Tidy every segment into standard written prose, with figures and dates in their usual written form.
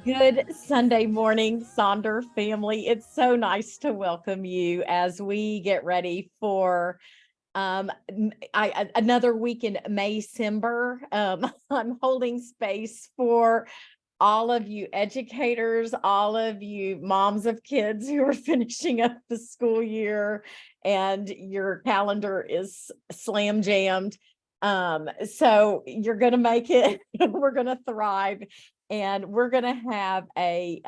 Good Sunday morning, Sonder family. It's so nice to welcome you as we get ready for another week in Maycember. I'm holding space for all of you educators, all of you moms of kids who are finishing up the school year and your calendar is slam jammed. So you're going to make it. We're going to thrive. And we're going to have a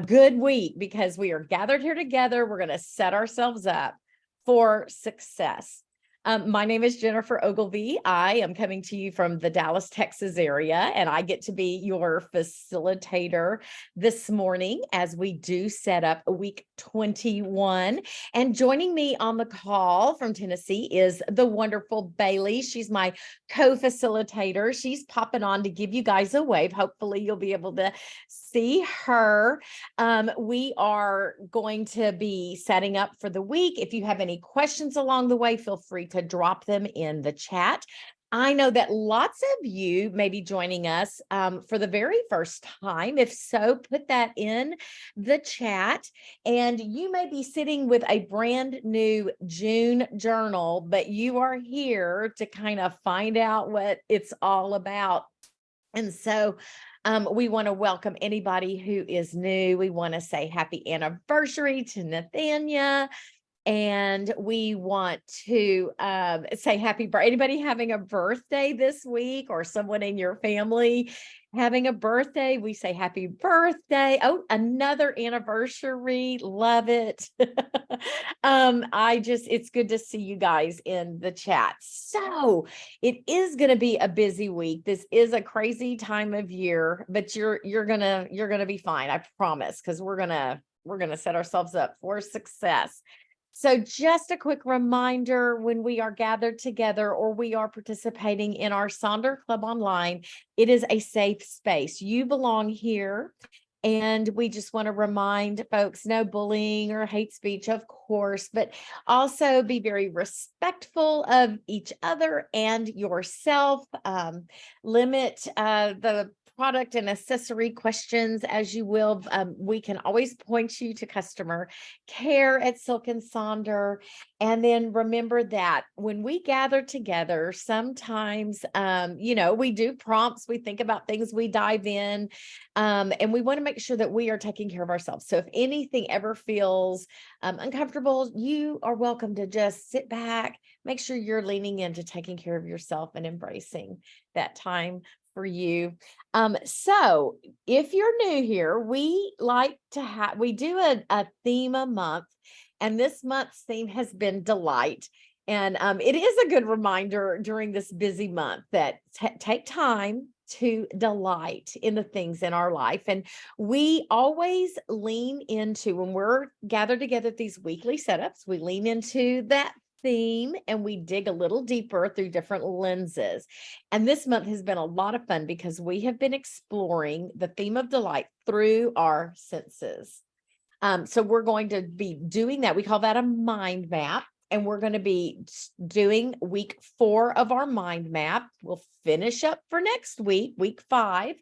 good week because we are gathered here together. We're going to set ourselves up for success. My name is Jennifer Ogilvie. I am coming to you from the Dallas, Texas area, and I get to be your facilitator this morning as we do set up week 21. And joining me on the call from Tennessee is the wonderful Bailey. She's my co-facilitator. She's popping on to give you guys a wave. Hopefully you'll be able to see her. We are going to be setting up for the week. If you have any questions along the way, feel free to drop them in the chat. I know that lots of you may be joining us for the very first time. If so, put that in the chat. And you may be sitting with a brand new June journal, but you are here to kind of find out what it's all about. And so we want to welcome anybody who is new. We want to say happy anniversary to Nathania. And we want to say happy birthday. Anybody having a birthday this week or someone in your family having a birthday, we say happy birthday. Oh, another anniversary. Love it. It's good to see you guys in the chat. So it is going to be a busy week. This is a crazy time of year, but you're gonna be fine. I promise, because we're gonna set ourselves up for success. So just a quick reminder, when we are gathered together or we are participating in our Sonder Club online, it is a safe space. You belong here. And we just want to remind folks, no bullying or hate speech, of course, but also be very respectful of each other and yourself. Limit the product and accessory questions as you will. We can always point you to customer care at Silk and Sonder. And then remember that when we gather together, sometimes, we do prompts, we think about things, we dive in, and we want to make sure that we are taking care of ourselves. So if anything ever feels uncomfortable, you are welcome to just sit back, make sure you're leaning into taking care of yourself and embracing that time for you. So if you're new here, we like to we do a theme a month, and this month's theme has been delight. And it is a good reminder during this busy month that take time to delight in the things in our life. And we always lean into, when we're gathered together at these weekly setups, we lean into that theme and we dig a little deeper through different lenses. And this month has been a lot of fun because we have been exploring the theme of delight through our senses. So we're going to be doing that. We call that a mind map. And we're going to be doing week 4 of our mind map. We'll finish up for next week, week 5.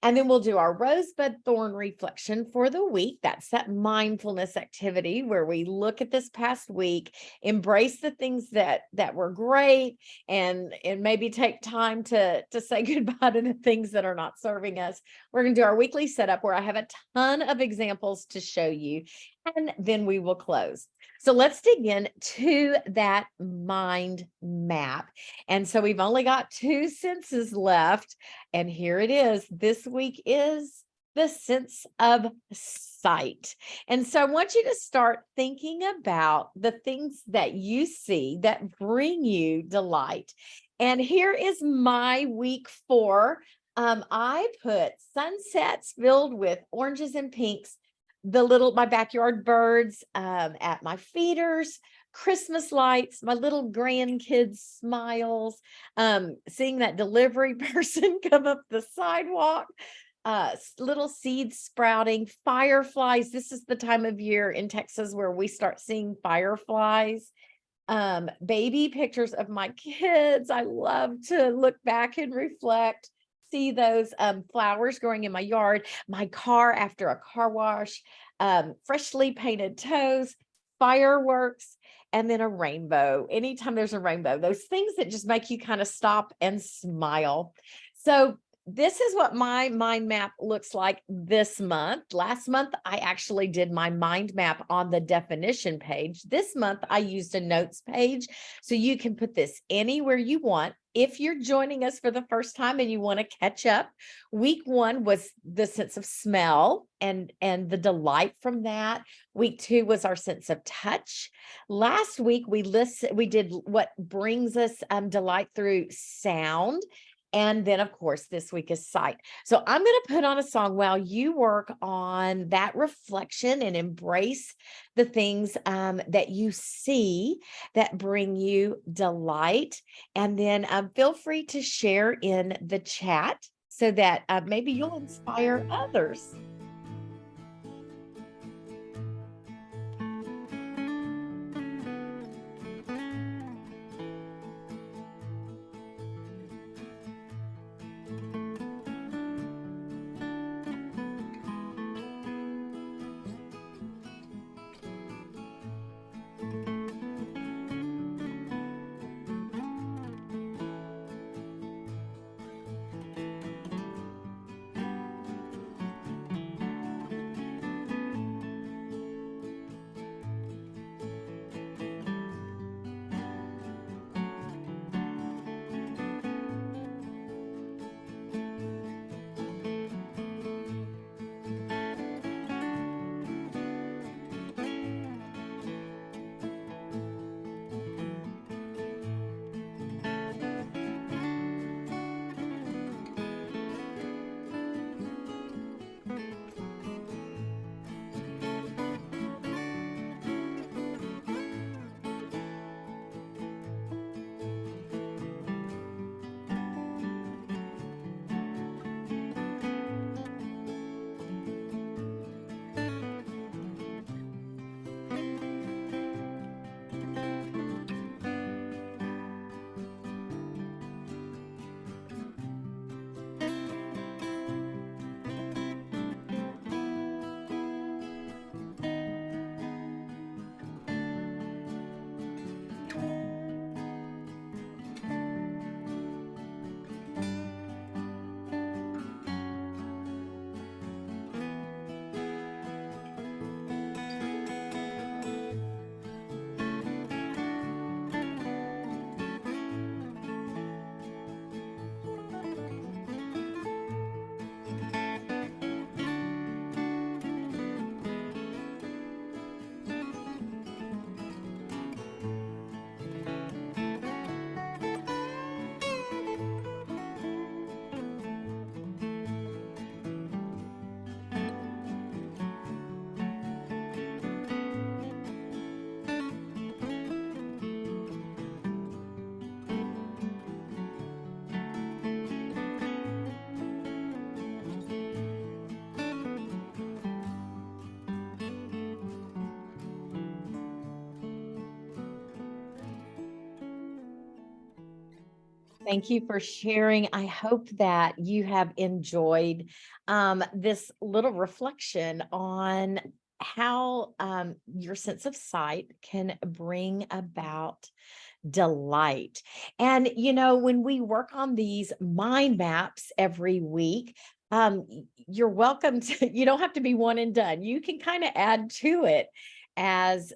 And then we'll do our rosebud thorn reflection for the week. That's that mindfulness activity where we look at this past week, embrace the things that were great, and maybe take time to say goodbye to the things that are not serving us. We're going to do our weekly setup where I have a ton of examples to show you, and then we will close. So let's dig in to that mind map. And so we've only got 2 senses left. And here it is. This week is the sense of sight. And so I want you to start thinking about the things that you see that bring you delight. And here is my week 4. I put sunsets filled with oranges and pinks, my backyard birds at my feeders, Christmas lights, my little grandkids' smiles, seeing that delivery person come up the sidewalk, little seeds sprouting, fireflies. This is the time of year in Texas where we start seeing fireflies. Baby pictures of my kids. I love to look back and reflect. see those flowers growing in my yard, my car after a car wash, freshly painted toes, fireworks, and then a rainbow. Anytime there's a rainbow, those things that just make you kind of stop and smile. So this is what my mind map looks like this month. Last month, I actually did my mind map on the definition page. This month, I used a notes page. So you can put this anywhere you want. If you're joining us for the first time and you want to catch up, week 1 was the sense of smell and the delight from that. Week 2 was our sense of touch. Last week, we did what brings us delight through sound. And then, of course, this week is sight. So I'm going to put on a song while you work on that reflection and embrace the things that you see that bring you delight. And then feel free to share in the chat so that maybe you'll inspire others. Thank you for sharing. I hope that you have enjoyed this little reflection on how your sense of sight can bring about delight. And, when we work on these mind maps every week, you're welcome to, you don't have to be one and done. You can kind of add to it as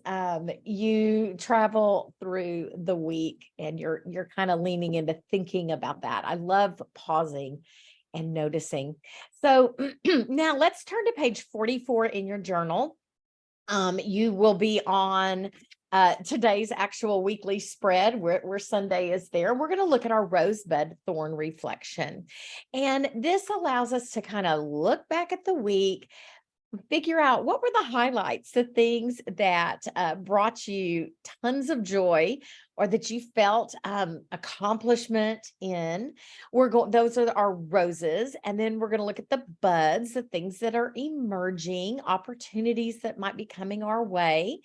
you travel through the week and you're kind of leaning into thinking about that. I love pausing and noticing. So now let's turn to page 44 in your journal. You will be on today's actual weekly spread where Sunday is there. We're going to look at our rosebud thorn reflection. And this allows us to kind of look back at the week, figure out what were the highlights, the things that brought you tons of joy or that you felt accomplishment in. Those are our roses. And then we're going to look at the buds, the things that are emerging, opportunities that might be coming our way.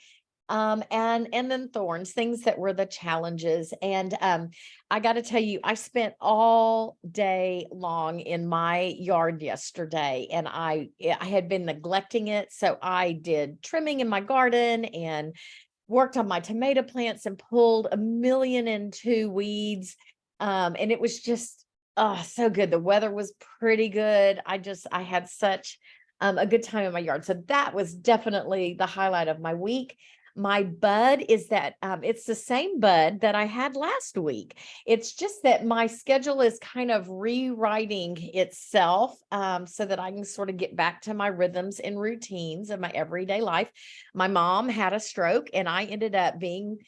And then thorns, things that were the challenges. And I got to tell you, I spent all day long in my yard yesterday, and I had been neglecting it. So I did trimming in my garden and worked on my tomato plants and pulled a million and two weeds. And it was just, oh, so good. The weather was pretty good. I had such a good time in my yard. So that was definitely the highlight of my week. My bud is that it's the same bud that I had last week. It's just that my schedule is kind of rewriting itself, so that I can sort of get back to my rhythms and routines of my everyday life. My mom had a stroke, and I ended up being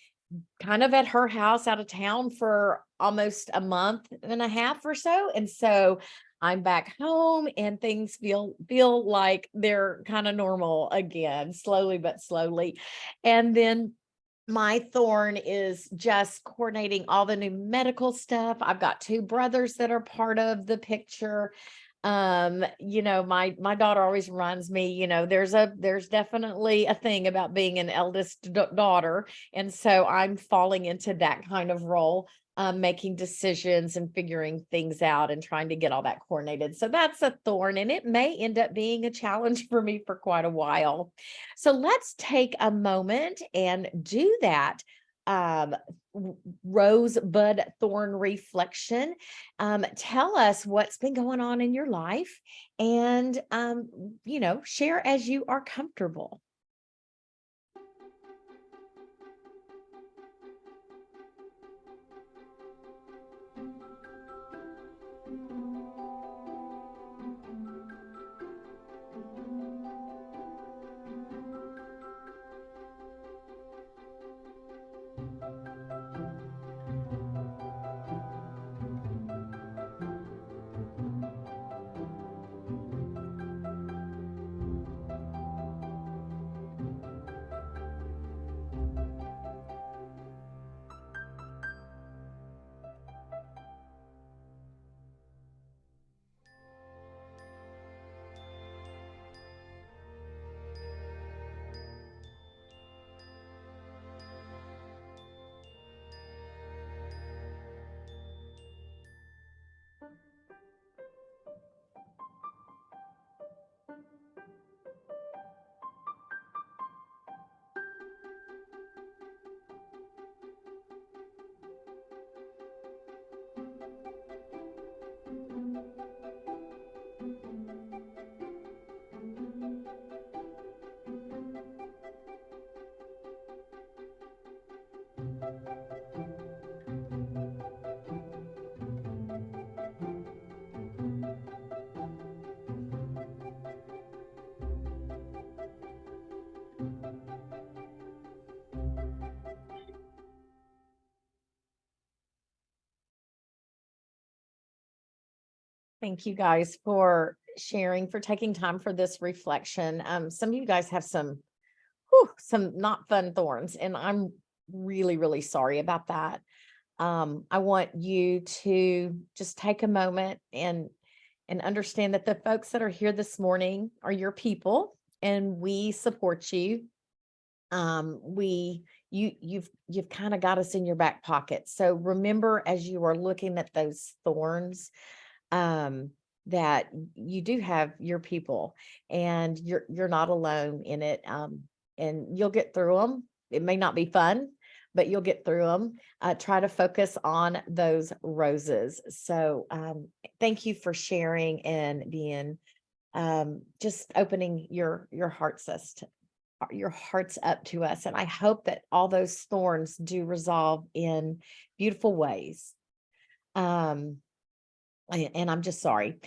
kind of at her house out of town for almost a month and a half or so. And so I'm back home, and things feel like they're kind of normal again, slowly but slowly. And then my thorn is just coordinating all the new medical stuff. I've got two brothers that are part of the picture. My daughter always reminds me, there's definitely a thing about being an eldest daughter. And so I'm falling into that kind of role, making decisions and figuring things out and trying to get all that coordinated. So that's a thorn, and it may end up being a challenge for me for quite a while. So let's take a moment and do that um, rosebud thorn reflection. Tell us what's been going on in your life, and share as you are comfortable. Thank you guys for sharing, for taking time for this reflection. Some of you guys have some not fun thorns, and I'm really, really sorry about that. I want you to just take a moment and understand that the folks that are here this morning are your people, and we support you. You've kind of got us in your back pocket. So remember, as you are looking at those thorns, um, that you do have your people, and you're not alone in it. And you'll get through them. It may not be fun, but you'll get through them. Try to focus on those roses. So thank you for sharing and being just opening your hearts up to us. And I hope that all those thorns do resolve in beautiful ways. And I'm just sorry.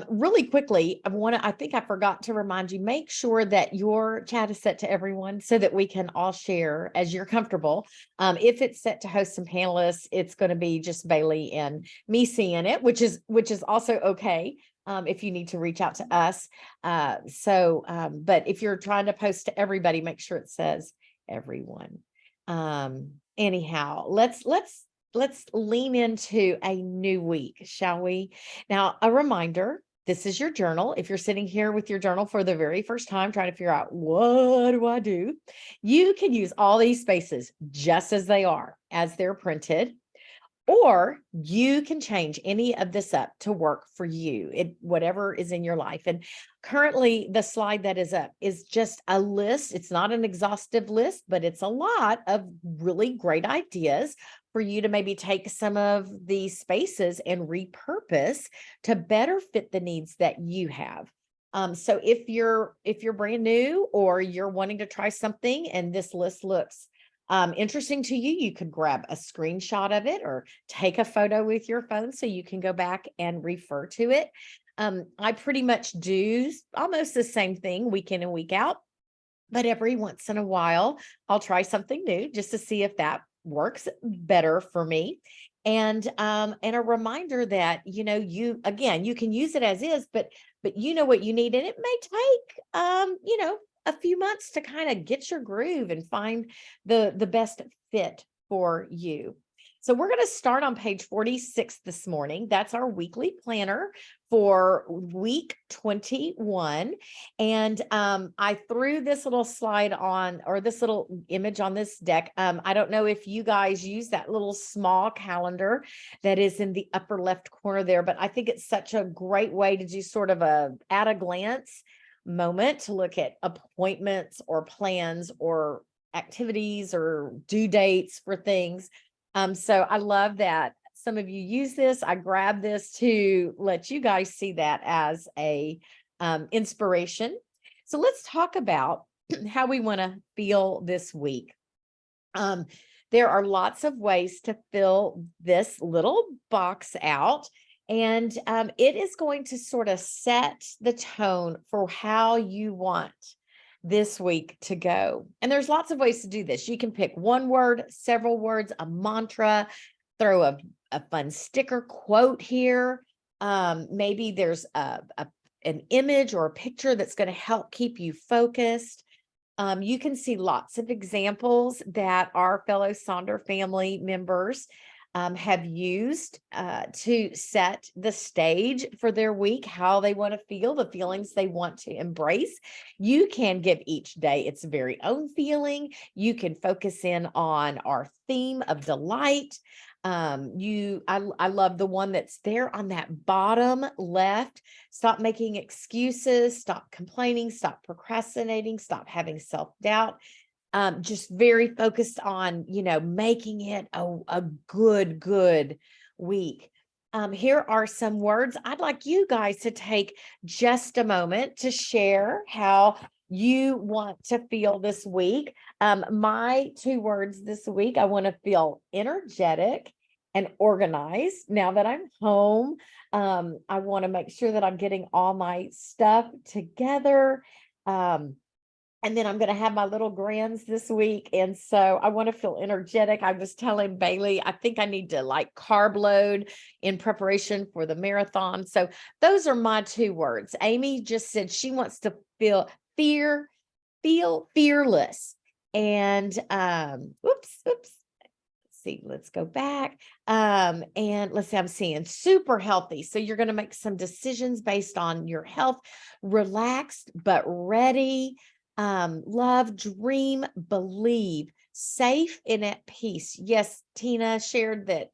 Really quickly, I think I forgot to remind you, make sure that your chat is set to everyone so that we can all share as you're comfortable. If it's set to host some panelists, it's going to be just Bailey and me seeing it, which is also okay. If you need to reach out to us. But if you're trying to post to everybody, make sure it says everyone. Anyhow, let's lean into a new week, shall we? Now, a reminder, This is your journal. If you're sitting here with your journal for the very first time, trying to figure out what do I do, you can use all these spaces just as they are, as they're printed. Or you can change any of this up to work for you, whatever is in your life. And currently, the slide that is up is just a list. It's not an exhaustive list, but it's a lot of really great ideas for you to maybe take some of these spaces and repurpose to better fit the needs that you have. So if you're brand new or you're wanting to try something and this list looks interesting to you, you could grab a screenshot of it or take a photo with your phone so you can go back and refer to it. I pretty much do almost the same thing week in and week out, but every once in a while, I'll try something new just to see if that works better for me. And a reminder that, you can use it as is, but you know what you need, and it may take a few months to kind of get your groove and find the best fit for you. So we're going to start on page 46 this morning. That's our weekly planner for week 21. And I threw this little slide on, or this little image on this deck. I don't know if you guys use that little small calendar that is in the upper left corner there, but I think it's such a great way to do sort of a at a glance moment to look at appointments or plans or activities or due dates for things. So I love that some of you use this. I grabbed this to let you guys see that as a inspiration. So let's talk about how we want to feel this week. There are lots of ways to fill this little box out. And it is going to sort of set the tone for how you want this week to go. And there's lots of ways to do this. You can pick one word, several words, a mantra, throw a fun sticker quote here. Maybe there's an image or a picture that's going to help keep you focused. You can see lots of examples that our fellow Sonder family members have used to set the stage for their week, how they want to feel, the feelings they want to embrace. You can give each day its very own feeling. You can focus in on our theme of delight. I love the one that's there on that bottom left. Stop making excuses, stop complaining, stop procrastinating, stop having self-doubt. Just very focused on, making it a good week. Here are some words. I'd like you guys to take just a moment to share how you want to feel this week. My 2 words this week, I want to feel energetic and organized. Now that I'm home, I want to make sure that I'm getting all my stuff together. And then I'm going to have my little grands this week. And so I want to feel energetic. I was telling Bailey, I think I need to carb load in preparation for the marathon. So those are my 2 words. Amy just said she wants to feel fearless. And oops. Let's go back. And let's see, I'm seeing super healthy. So you're going to make some decisions based on your health, relaxed, but ready. Love, dream, believe, safe and at peace. Yes, Tina shared that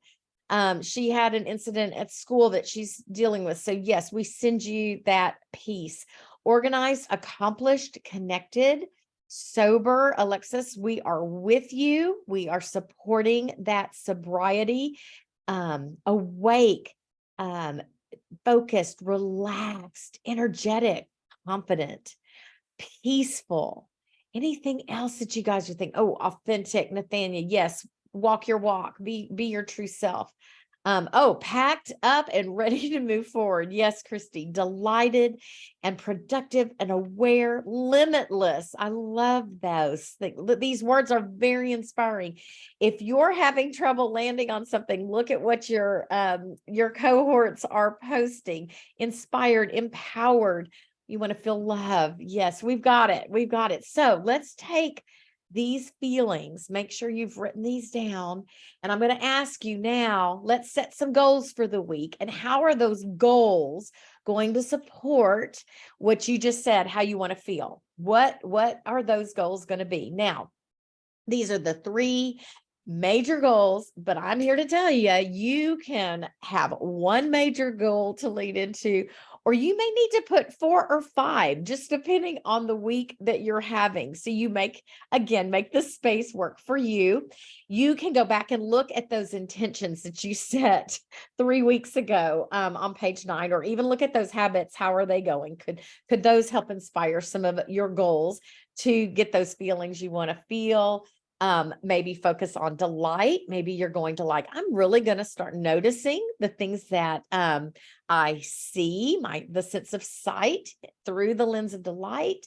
she had an incident at school that she's dealing with. So yes, we send you that peace. Organized, accomplished, connected, sober. Alexis, we are with you. We are supporting that sobriety. Awake, focused, relaxed, energetic, confident, peaceful. Anything else that you guys are thinking? Oh, authentic, Nathania. Yes, walk your walk. Be your true self. Packed up and ready to move forward. Yes, Christy. Delighted and productive and aware, limitless. I love those. These words are very inspiring. If you're having trouble landing on something, look at what your cohorts are posting. Inspired, empowered. You want to feel love. Yes, we've got it. We've got it. So let's take these feelings. Make sure you've written these down. And I'm going to ask you now, let's set some goals for the week. And how are those goals going to support what you just said, how you want to feel. What are those goals going to be? Now, these are the three major goals, but I'm here to tell you, you can have one major goal to lead into, or you may need to put 4 or 5, just depending on the week that you're having. So you make the space work for you. You can go back and look at those intentions that you set 3 weeks ago on page 9, or even look at those habits. How are they going? Could those help inspire some of your goals to get those feelings you want to feel? Maybe focus on delight. Maybe you're going to I'm really going to start noticing the things that I see, the sense of sight through the lens of delight.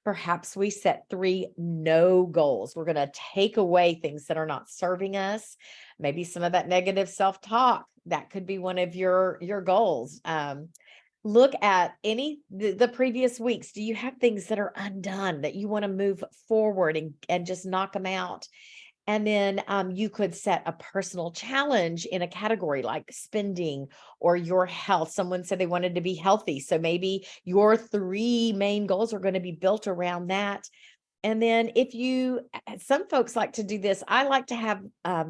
Perhaps we set 3 no goals. We're going to take away things that are not serving us. Maybe some of that negative self-talk, that could be one of your goals. Look at the previous weeks. Do you have things that are undone that you want to move forward and just knock them out? And then you could set a personal challenge in a category like spending or your health. Someone said they wanted to be healthy. So maybe your 3 main goals are going to be built around that. And then some folks like to do this. I like to have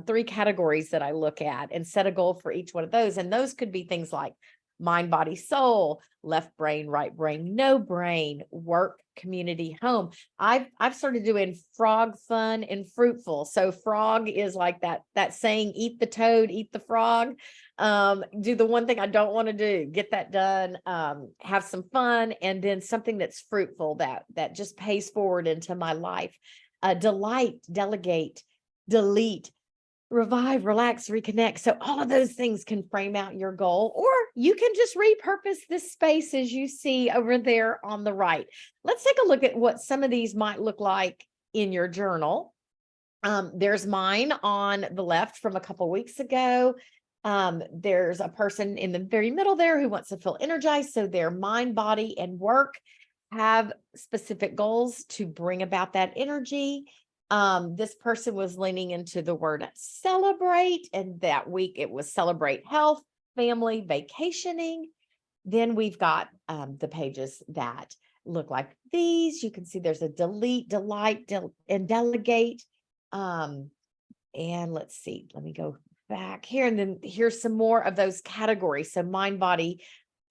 3 categories that I look at and set a goal for each one of those. And those could be things like mind, body, soul, left brain, right brain, no brain, work, community, home. I've started doing frog, fun, and fruitful. So frog is like that saying, eat the toad, eat the frog. Do the one thing I don't want to do, get that done, have some fun, and then something that's fruitful that just pays forward into my life. Delight, delegate, delete, revive, relax, reconnect. So all of those things can frame out your goal, or you can just repurpose this space as you see over there on the right. Let's take a look at what some of these might look like in your journal. There's mine on the left from a couple weeks ago. There's a person in the very middle there who wants to feel energized. So their mind, body, and work have specific goals to bring about that energy. This person was leaning into the word celebrate, and that week it was celebrate health, family, vacationing. Then we've got the pages that look like these. You can see there's a delete, delight, and delegate. And let's see, let me go back here. And then here's some more of those categories. So mind, body,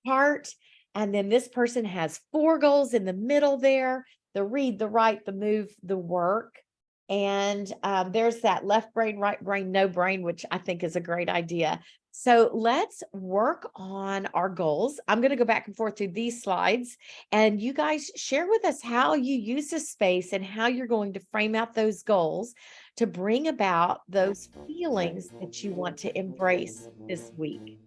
heart. And then this person has 4 goals in the middle there: the read, the write, the move, the work. And there's that left brain, right brain, no brain, which I think is a great idea. So let's work on our goals. I'm going to go back and forth through these slides, and you guys share with us how you use this space and how you're going to frame out those goals to bring about those feelings that you want to embrace this week.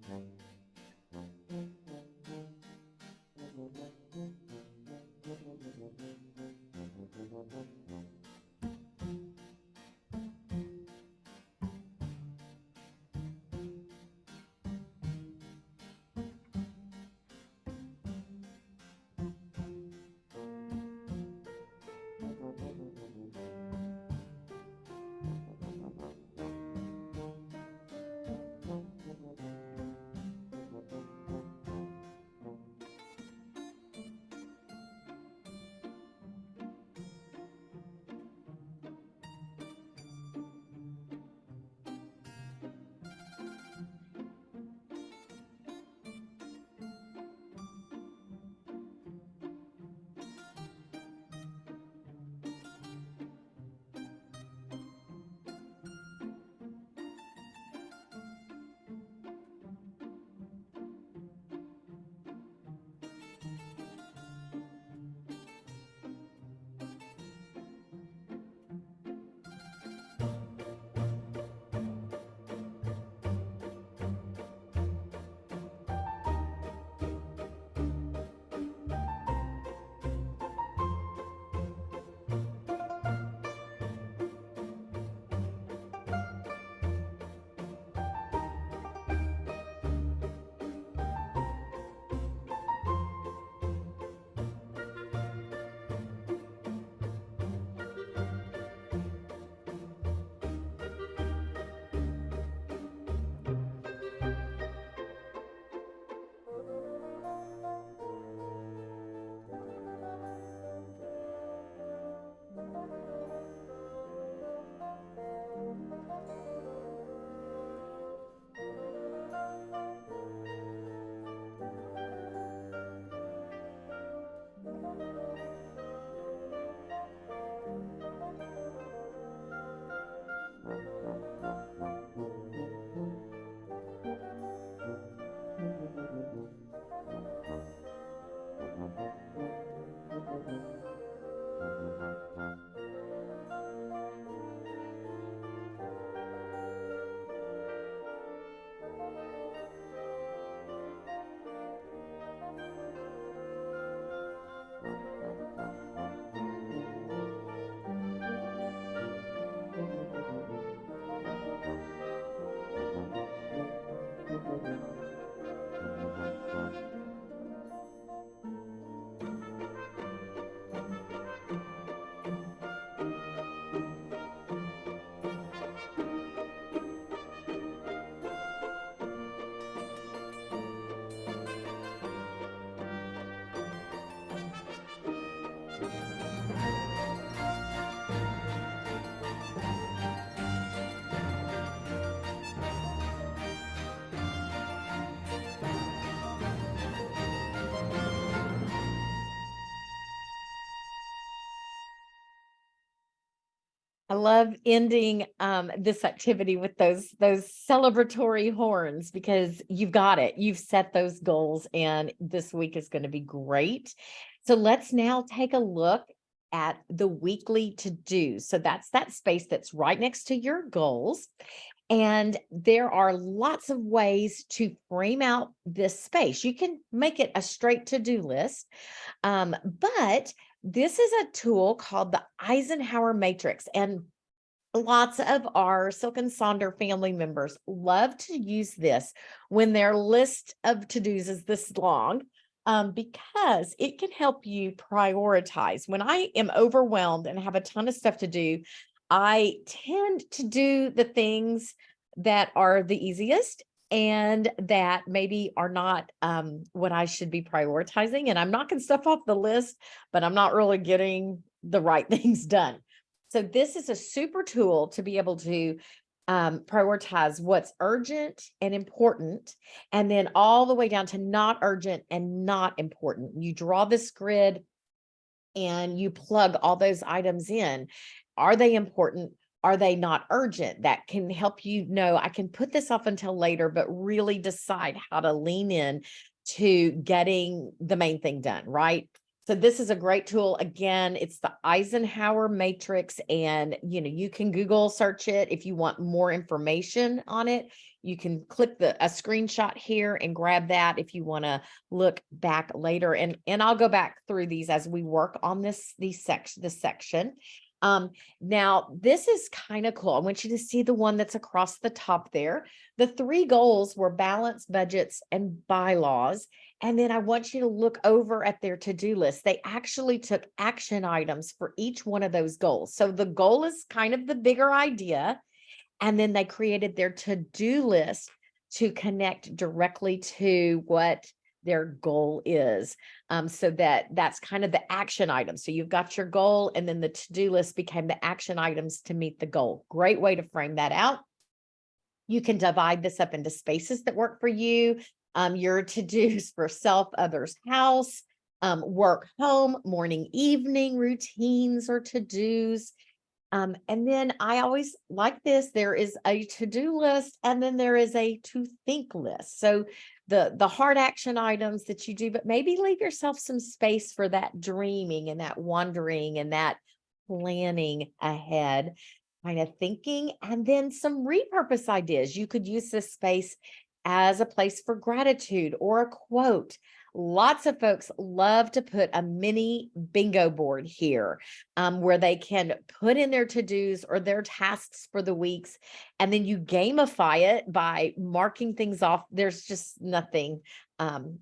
I love ending this activity with those celebratory horns because you've got it. You've set those goals and this week is going to be great. So let's now take a look at the weekly to-do. So that's that space that's right next to your goals. And there are lots of ways to frame out this space. You can make it a straight to-do list, but this is a tool called the Eisenhower Matrix. And lots of our Silk and Sonder family members love to use this when their list of to-dos is this long, because it can help you prioritize. When I am overwhelmed and have a ton of stuff to do, I tend to do the things that are the easiest and that maybe are not what I should be prioritizing. And I'm knocking stuff off the list, but I'm not really getting the right things done. So this is a super tool to be able to prioritize what's urgent and important, and then all the way down to not urgent and not important. You draw this grid and you plug all those items in. Are they important? Are they not urgent? That can help you know, I can put this off until later, but really decide how to lean in to getting the main thing done, right? So this is a great tool. Again, it's the Eisenhower Matrix, and you can Google search it if you want more information on it. You can click a screenshot here and grab that if you want to look back later. And I'll go back through these as we work on this section. Now this is kind of cool. I want you to see the one that's across the top there. The 3 goals were balance, budgets, and bylaws. And then I want you to look over at their to-do list. They actually took action items for each one of those goals. So the goal is kind of the bigger idea. And then they created their to-do list to connect directly to what their goal is. So that's kind of the action item. So you've got your goal, and then the to-do list became the action items to meet the goal. Great way to frame that out. You can divide this up into spaces that work for you. Your to-dos for self, others, house, work, home, morning, evening routines or to-dos. And then I always like this. There is a to-do list, and then there is a to-think list. So the hard action items that you do, but maybe leave yourself some space for that dreaming and that wondering and that planning ahead kind of thinking, and then some repurpose ideas. You could use this space as a place for gratitude or a quote. Lots of folks love to put a mini bingo board here, where they can put in their to-dos or their tasks for the weeks, and then you gamify it by marking things off. There's just nothing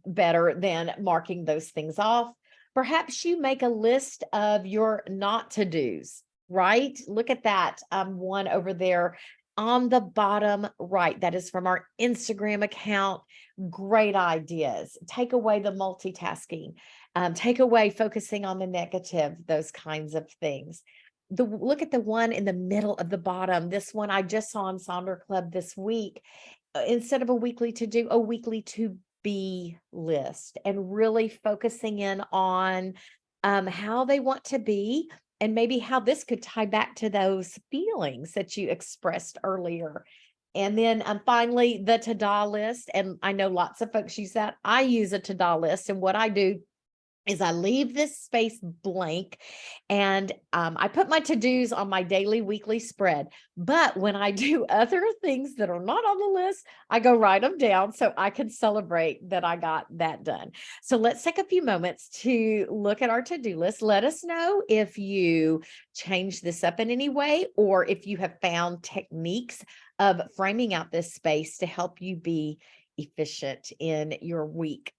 better than marking those things off. Perhaps you make a list of your not to-dos, right? Look at that one over there on the bottom right. That is from our Instagram account. Great ideas. Take away the multitasking, take away focusing on the negative, those kinds of things. Look at the one in the middle of the bottom. This one I just saw on Sonder Club this week. Instead of a weekly to do, a weekly to be list, and really focusing in on how they want to be, and maybe how this could tie back to those feelings that you expressed earlier. And then finally, the to-do list. And I know lots of folks use that. I use a to-do list. And what I do is I leave this space blank, and I put my to-dos on my daily, weekly spread. But when I do other things that are not on the list, I go write them down so I can celebrate that I got that done. So let's take a few moments to look at our to-do list. Let us know if you change this up in any way, or if you have found techniques of framing out this space to help you be efficient in your week.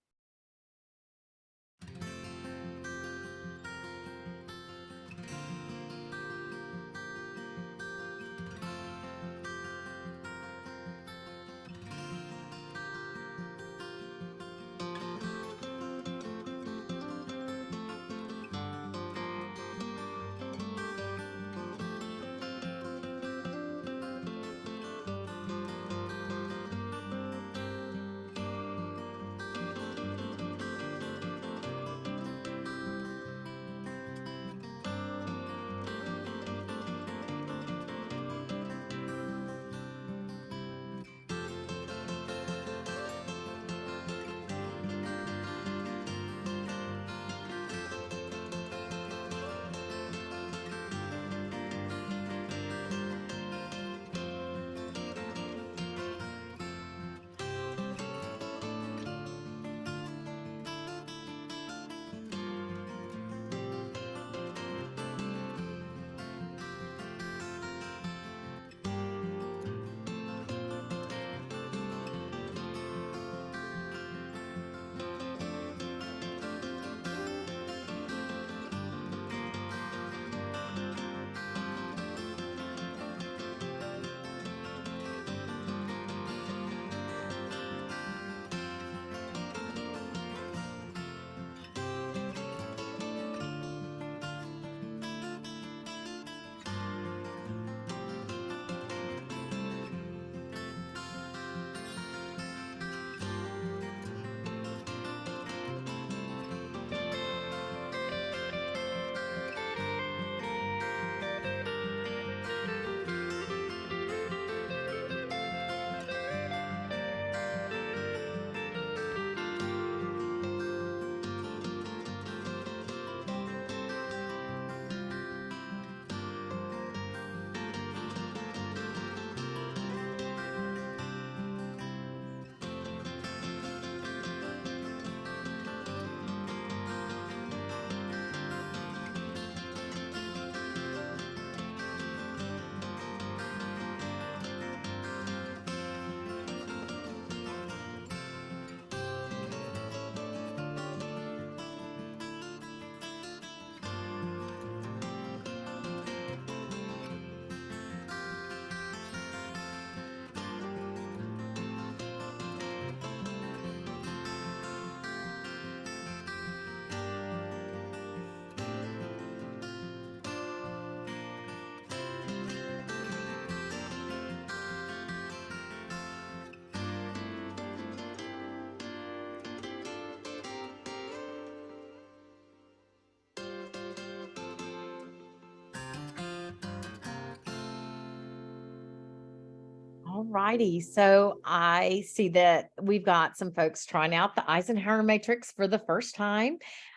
All righty. So I see that we've got some folks trying out the Eisenhower matrix for the first time.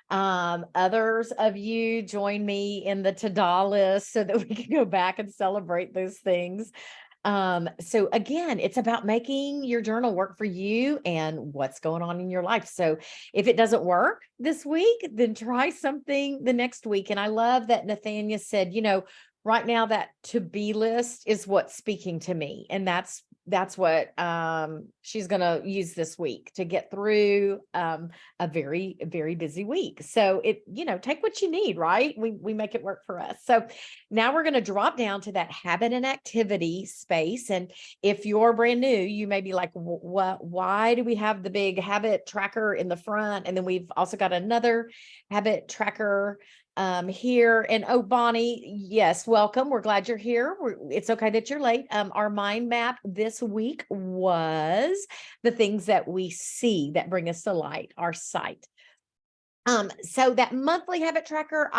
Others of you join me in the to-do list so that we can go back and celebrate those things. So again, it's about making your journal work for you and what's going on in your life. So if it doesn't work this week, then try something the next week. And I love that Nathania said, right now that to be list is what's speaking to me. And that's what she's going to use this week to get through a very, very busy week. So take what you need, right? We make it work for us. So now we're going to drop down to that habit and activity space. And if you're brand new, you may be like, why do we have the big habit tracker in the front? And then we've also got another habit tracker here. And oh, Bonnie, yes, welcome. We're glad you're here. It's okay that you're late. Our mind map this week was the things that we see that bring us to light, our sight. So that monthly habit tracker,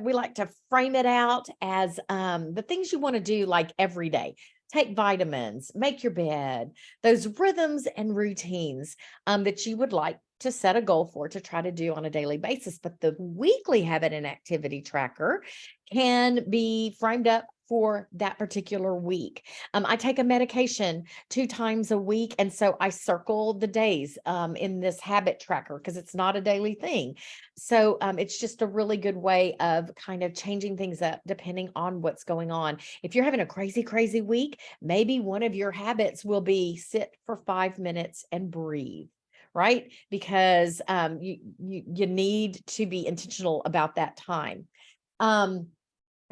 we like to frame it out as the things you want to do like every day. Take vitamins, make your bed, those rhythms and routines that you would like to set a goal for to try to do on a daily basis. But the weekly habit and activity tracker can be framed up for that particular week. I take a medication 2 times a week. And so I circle the days in this habit tracker because it's not a daily thing. So it's just a really good way of kind of changing things up depending on what's going on. If you're having a crazy, crazy week, maybe one of your habits will be sit for 5 minutes and breathe. Right? Because you need to be intentional about that time.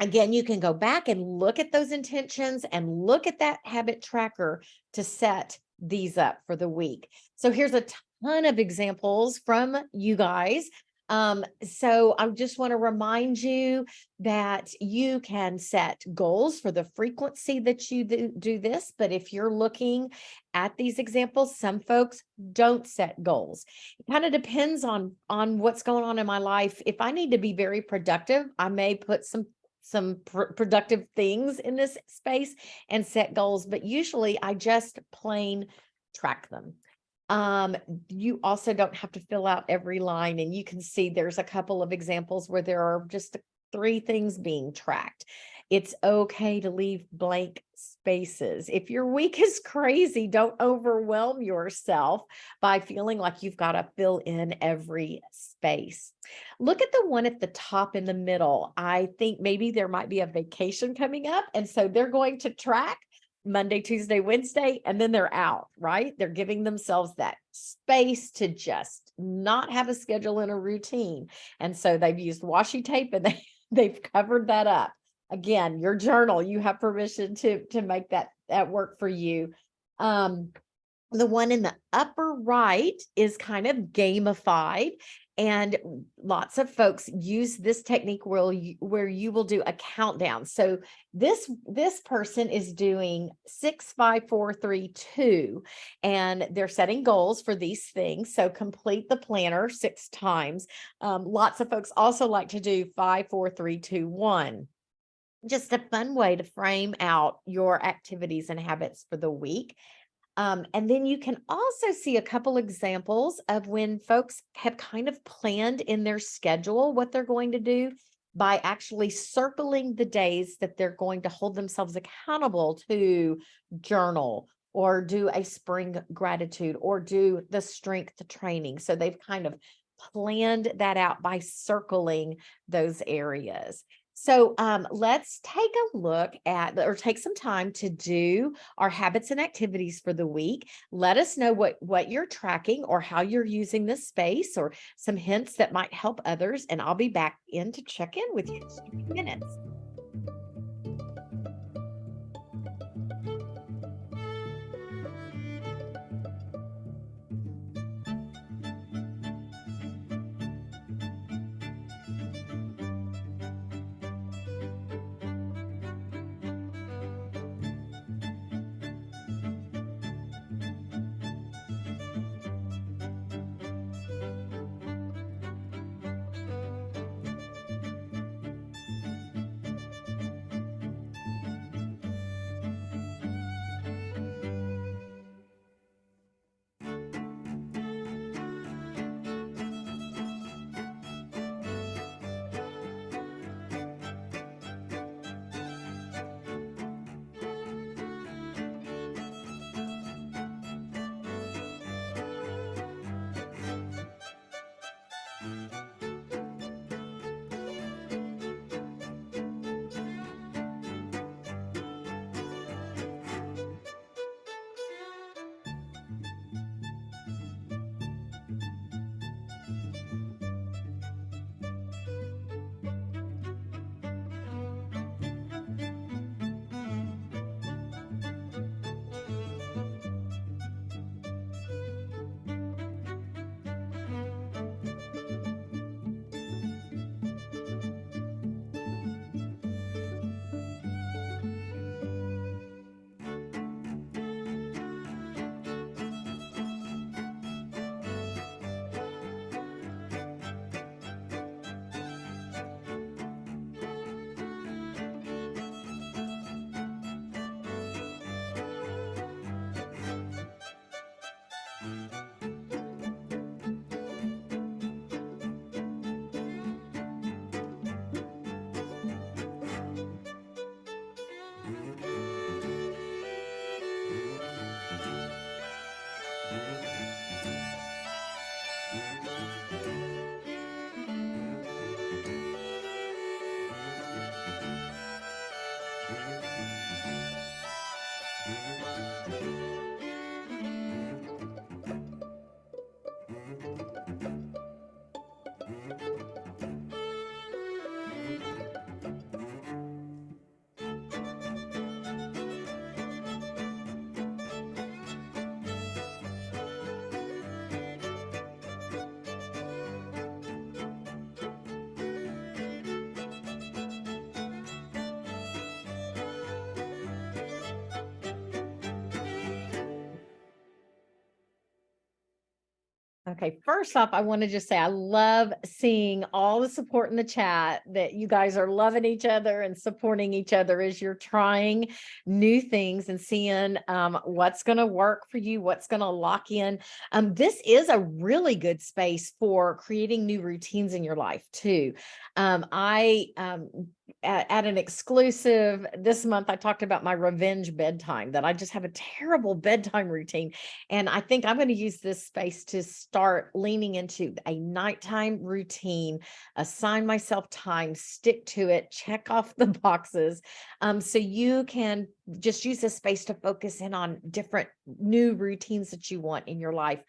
Again, you can go back and look at those intentions and look at that habit tracker to set these up for the week. So here's a ton of examples from you guys. So I just want to remind you that you can set goals for the frequency that you do this. But if you're looking at these examples, some folks don't set goals. It kind of depends on what's going on in my life. If I need to be very productive, I may put some productive things in this space and set goals, but usually I just plain track them. You also don't have to fill out every line, and you can see there's a couple of examples where there are just 3 things being tracked. It's okay to leave blank spaces. If your week is crazy, don't overwhelm yourself by feeling like you've got to fill in every space. Look at the one at the top in the middle. I think maybe there might be a vacation coming up, and so they're going to track Monday, Tuesday, Wednesday, and then they're out, right? They're giving themselves that space to just not have a schedule and a routine. And so they've used washi tape and they've covered that up. Again, your journal, you have permission to make that work for you. The one in the upper right is kind of gamified, and lots of folks use this technique where you will do a countdown. So this person is doing 6, 5, 4, 3, 2, and they're setting goals for these things. So complete the planner 6 times. Lots of folks also like to do 5, 4, 3, 2, 1. Just a fun way to frame out your activities and habits for the week. And then you can also see a couple examples of when folks have kind of planned in their schedule what they're going to do by actually circling the days that they're going to hold themselves accountable to journal or do a spring gratitude or do the strength training. So they've kind of planned that out by circling those areas. So let's take a look at, or take some time to do our habits and activities for the week. Let us know what you're tracking or how you're using this space or some hints that might help others. And I'll be back in to check in with you in a few minutes. Okay, first off, I want to just say I love seeing all the support in the chat, that you guys are loving each other and supporting each other as you're trying new things and seeing what's going to work for you, what's going to lock in. This is a really good space for creating new routines in your life too. I at an exclusive this month, I talked about my revenge bedtime, that I just have a terrible bedtime routine. And I think I'm going to use this space to start leaning into a nighttime routine, assign myself time, stick to it, check off the boxes. So you can just use this space to focus in on different new routines that you want in your life.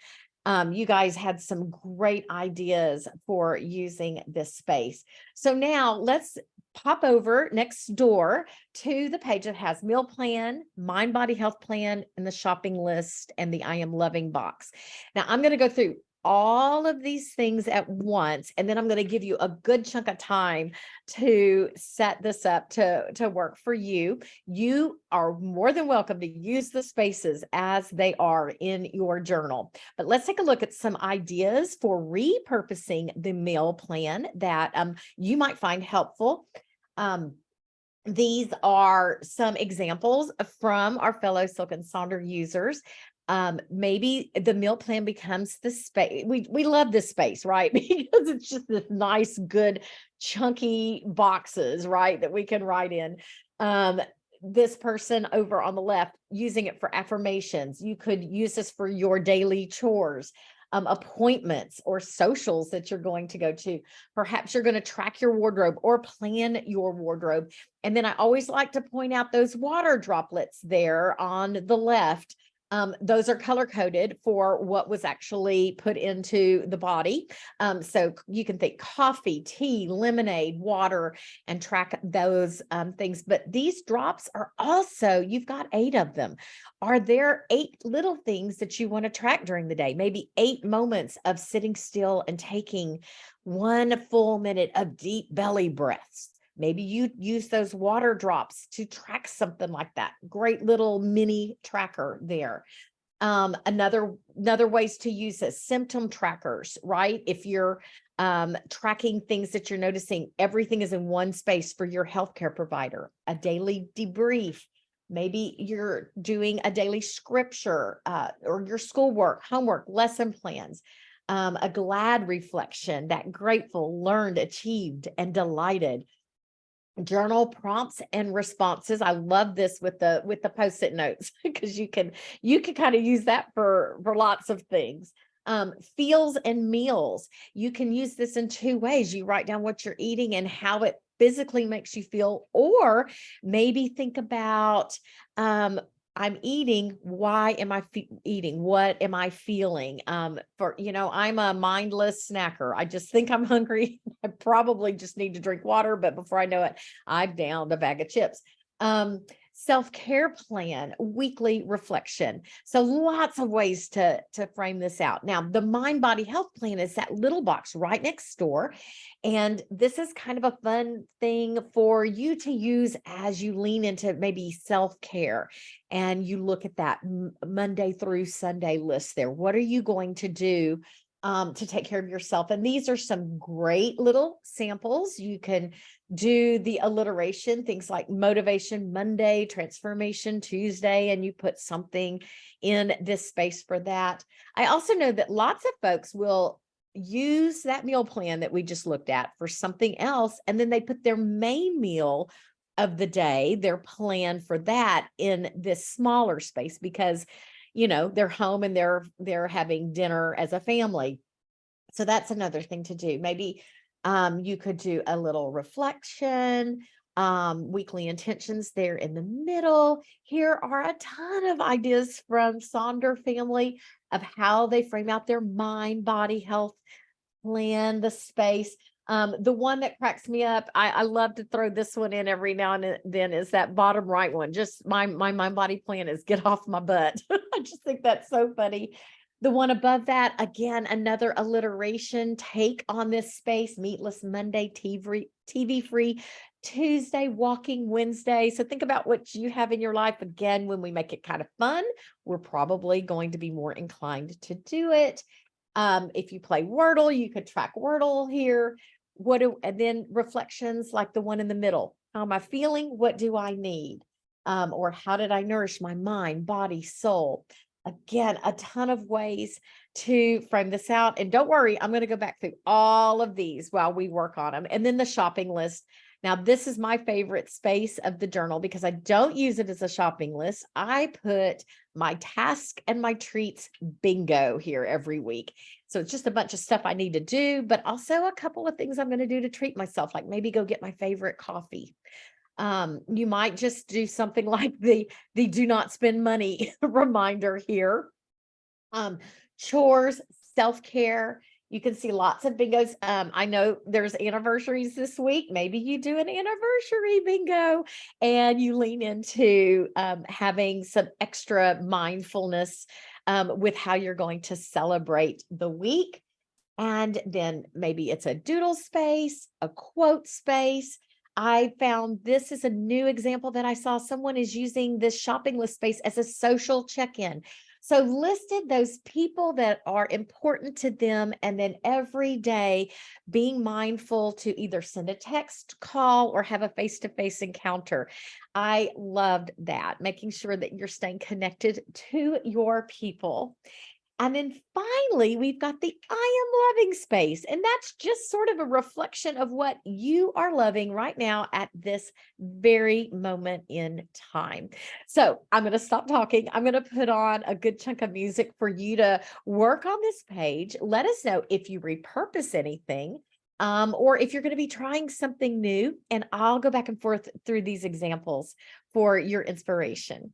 You guys had some great ideas for using this space. So now let's pop over next door to the page that has meal plan, mind, body, health plan, and the shopping list and the I am loving box. Now I'm going to go through all of these things at once, and then I'm going to give you a good chunk of time to set this up to work for you. You are more than welcome to use the spaces as they are in your journal. But let's take a look at some ideas for repurposing the meal plan that you might find helpful. These are some examples from our fellow Silk and Sonder users. Maybe the meal plan becomes the space. We love this space, right? Because it's just this nice, good, chunky boxes, right? That we can write in. This person over on the left using it for affirmations. You could use this for your daily chores, appointments or socials that you're going to go to. Perhaps you're going to track your wardrobe or plan your wardrobe. And then I always like to point out those water droplets there on the left. Those are color coded for what was actually put into the body. So you can think coffee, tea, lemonade, water, and track those things. But these drops are also, you've got 8 of them. Are there 8 little things that you want to track during the day? Maybe 8 moments of sitting still and taking 1 full minute of deep belly breaths. Maybe you use those water drops to track something like that. Great little mini tracker there. Another ways to use this, symptom trackers, right? If you're tracking things that you're noticing, everything is in one space for your healthcare provider. A daily debrief. Maybe you're doing a daily scripture or your schoolwork, homework, lesson plans. A glad reflection, that grateful, learned, achieved, and delighted. Journal prompts and responses. I love this with the post-it notes because you can kind of use that for lots of things. Feels and meals. You can use this in 2 ways. You write down what you're eating and how it physically makes you feel, or maybe think about I'm eating. Why am I eating? What am I feeling? I'm a mindless snacker. I just think I'm hungry. I probably just need to drink water, but before I know it, I've downed a bag of chips. Self-care plan, weekly reflection. So lots of ways to frame this out. Now, the mind body health plan is that little box right next door. And this is kind of a fun thing for you to use as you lean into maybe self-care and you look at that Monday through Sunday list there. What are you going to do to take care of yourself? And these are some great little samples. You can do the alliteration, things like motivation Monday, transformation Tuesday, and you put something in this space for that. I also know that lots of folks will use that meal plan that we just looked at for something else, and then they put their main meal of the day, their plan for that, in this smaller space because they're home and they're having dinner as a family. So that's another thing to do. Maybe you could do a little reflection, weekly intentions there in the middle. Here are a ton of ideas from Sonder family of how they frame out their mind, body, health plan, the space. The one that cracks me up, I love to throw this one in every now and then, is that bottom right one. Just my mind body plan is get off my butt. I just think that's so funny. The one above that, again, another alliteration take on this space: meatless Monday, TV free Tuesday, walking Wednesday. So think about what you have in your life. Again, when we make it kind of fun, we're probably going to be more inclined to do it. If you play Wordle, you could track Wordle here. And then reflections like the one in the middle. How am I feeling? What do I need? Or how did I nourish my mind, body, soul? Again, a ton of ways to frame this out. And don't worry, I'm going to go back through all of these while we work on them. And then the shopping list. Now, this is my favorite space of the journal because I don't use it as a shopping list. I put my task and my treats bingo here every week. So it's just a bunch of stuff I need to do, but also a couple of things I'm going to do to treat myself, like maybe go get my favorite coffee. You might just do something like the do not spend money reminder here. Chores, self-care. You can see lots of bingos. I know there's anniversaries this week. Maybe you do an anniversary bingo and you lean into having some extra mindfulness with how you're going to celebrate the week. And then maybe it's a doodle space, a quote space. I found this is a new example that I saw. Someone is using this shopping list space as a social check-in. So listed those people that are important to them, and then every day being mindful to either send a text, call, or have a face-to-face encounter. I loved that, making sure that you're staying connected to your people. And then finally, we've got the I am loving space. And that's just sort of a reflection of what you are loving right now at this very moment in time. So I'm going to stop talking. I'm going to put on a good chunk of music for you to work on this page. Let us know if you repurpose anything. Or if you're going to be trying something new, and I'll go back and forth through these examples for your inspiration.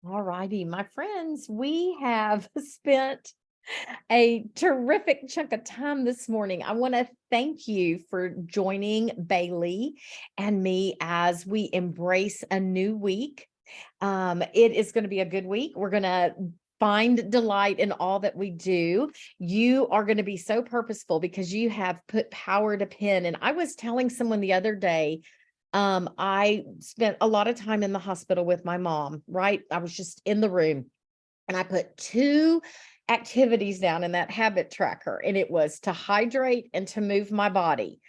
All righty, my friends, we have spent a terrific chunk of time this morning. I want to thank you for joining Bailey and me as we embrace a new week. It is going to be a good week. We're going to find delight in all that we do. You are going to be so purposeful because you have put power to pen. And I was telling someone the other day, I spent a lot of time in the hospital with my mom, right? I was just in the room and I put two activities down in that habit tracker, and it was to hydrate and to move my body.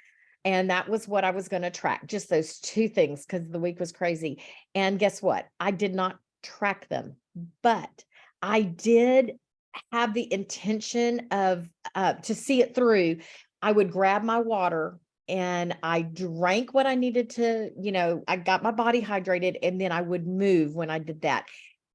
And that was what I was going to track, just those two things, because the week was crazy. And guess what? I did not track them, but I did have the intention of to see it through. I would grab my water and I drank what I needed to, I got my body hydrated, and then I would move when I did that.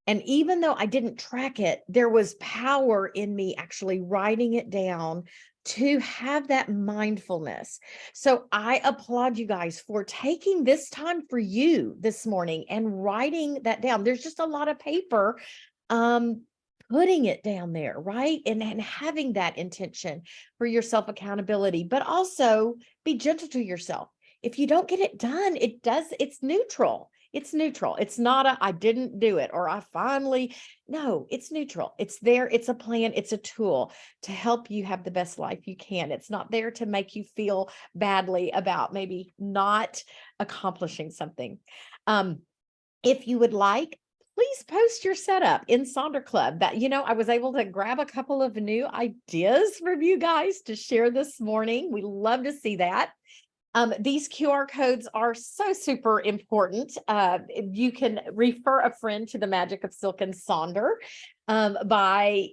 And even though I didn't track it, there was power in me actually writing it down to have that mindfulness. So I applaud you guys for taking this time for you this morning and writing that down. There's just a lot of paper, putting it down there, right? And having that intention for your self accountability, but also be gentle to yourself. If you don't get it done, it's neutral. It's neutral. It's not I didn't do it or I finally, no, it's neutral. It's there. It's a plan. It's a tool to help you have the best life you can. It's not there to make you feel badly about maybe not accomplishing something. If you would like, please post your setup in Sonder Club. That, I was able to grab a couple of new ideas from you guys to share this morning. We love to see that. These QR codes are so super important. You can refer a friend to the magic of Silk and Sonder by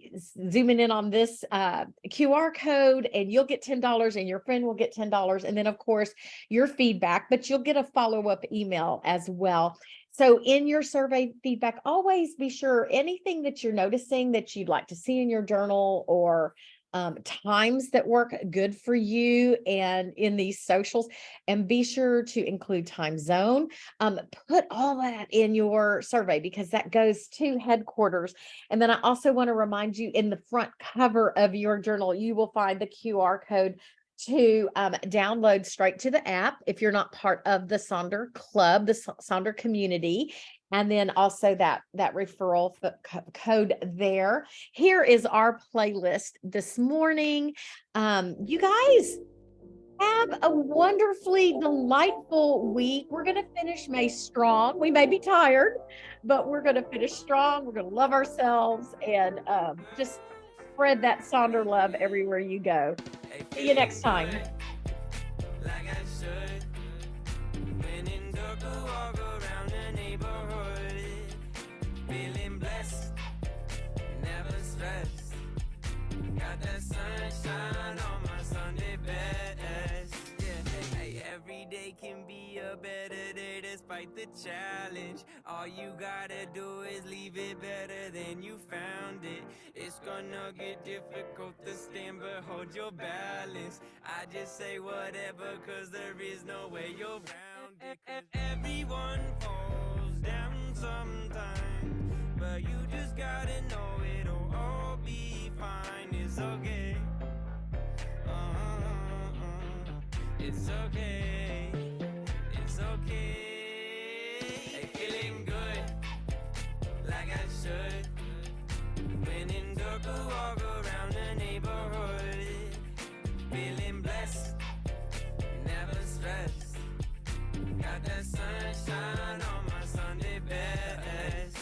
zooming in on this QR code, and you'll get $10 and your friend will get $10. And then, of course, your feedback, but you'll get a follow-up email as well. So in your survey feedback, always be sure anything that you're noticing that you'd like to see in your journal, or times that work good for you and in these socials, and be sure to include time zone. Put all that in your survey because that goes to headquarters. And then I also want to remind you, in the front cover of your journal, you will find the QR code to download straight to the app if you're not part of the Sonder Club, the Sonder community. And then also that referral code there. Here is our playlist this morning. You guys have a wonderfully delightful week. We're going to finish May strong. We may be tired, but we're going to finish strong. We're going to love ourselves and just spread that Sonder love everywhere you go. See you next time. Got that sunshine on my Sunday best. Yeah, hey, every day can be a better day despite the challenge. All you gotta do is leave it better than you found it. It's gonna get difficult to stand, but hold your balance. I just say whatever, cause there is no way you're around it. Everyone falls down sometimes, but you just gotta know it'll all be fine. It's okay. It's okay. It's okay. Hey, feeling good, like I should. When in dark, walk around the neighborhood. Feeling blessed, never stressed. Got that sunshine on my Sunday best.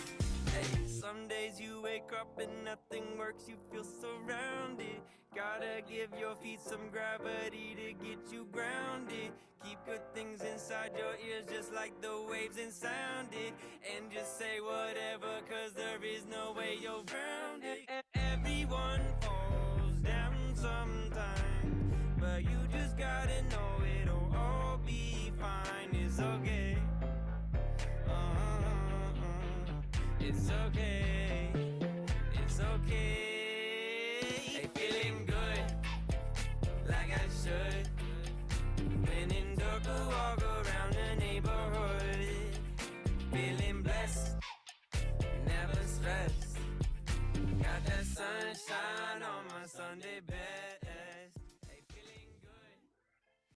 Hey, some days you wake up and nothing works, you feel surrounded. Gotta give your feet some gravity to get you grounded. Keep good things inside your ears just like the waves and sound it. And just say whatever, cause there is no way you're grounded. Everyone falls down sometimes, but you just gotta know it'll all be fine. It's okay. It's okay. It's okay. Hey, feeling good, like I should. When in dark, walk